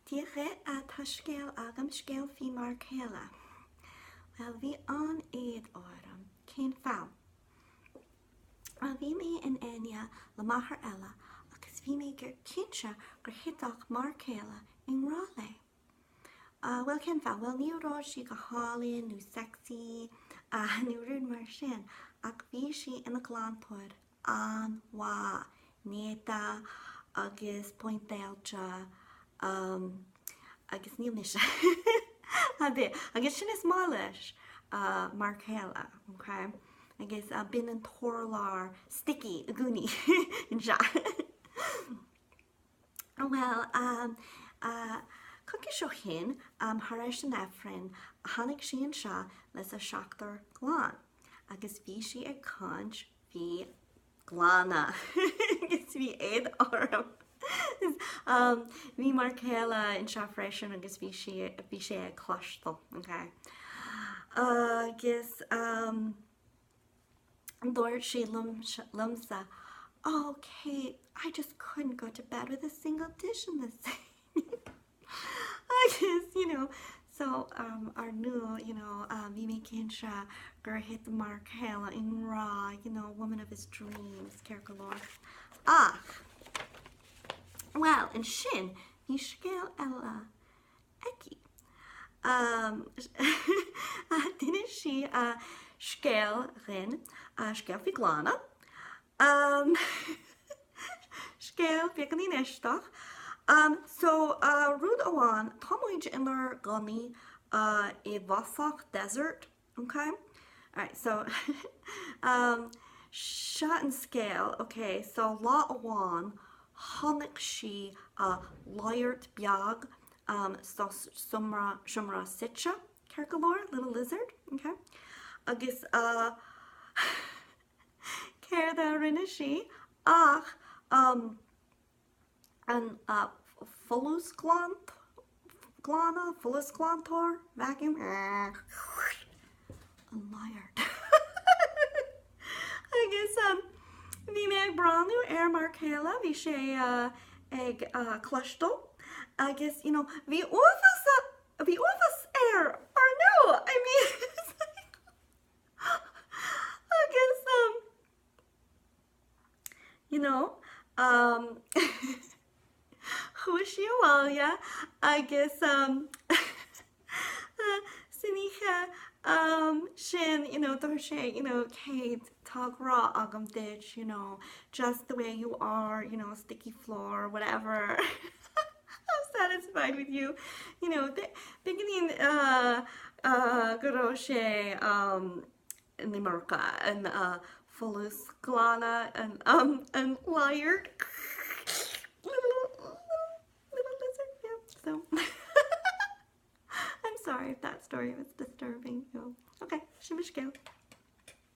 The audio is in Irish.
Tíre a tá scéal agam scéal fi mar chéile. Well, bhí an éiad áram, cén fáil. Bhí mé in aine le maithair eile agus bhí mé gur cinse gur hitach mar chéile in rá lé. Well, cén fáil, well, ní rá si go hálinn nó sexy nó rún mar sin, ach bhí si ina glantóir an mhá néta agus pointéilte agus níl nise. Agus sin is má leis mar chéile, okay? Agus bin an tóirlár sticky a gúni in se. Well, Cookie seo hin haéis an efrin a tháinig sí an seo leis a seachtar glán. Agus bhí si ag cáint bhí glána. Agus bhí éiad áram. Bhí mar chéile in seo freisin agus bhí sé ag cloistal, okay? Agus dúirt sí lumsa, oh, Kate, I just couldn't go to bed with a single dish in this thing. I guess, so our new, bhí mé cinse gur hit mar chéile in rá, woman of his dreams, ceir go leor. Ach, well, in sin, bhí scéal eile eici. Duine si scéal rin, scéal fi glána, scéal beagán í neisteach. So rud amháin, tá muid inar ganaí I bhfasach desert, okay? Alright, so seo an scéal, okay, so lá amháin tháinig si láirt beag so siomra sitse, ceir go leor, little lizard, okay? Agus céir de rinne si ach an fullus glántóir, vacuum, an láirt. Agus bhí mé ag breanú mar chéile, bhí sé ag cloistal, agus, bhí uafas or no, I mean, it's like, agus, chuis si bháile, agus, siniche, sin, dúir sé, Kate, tag rá agam ditch, just the way you are, sticky floor, whatever. I'm satisfied with you. Beginning go sé in America and fullus glána and láirt. Little lizard, yeah. So I'm sorry if that story was disturbing. Okay, Shimishgale.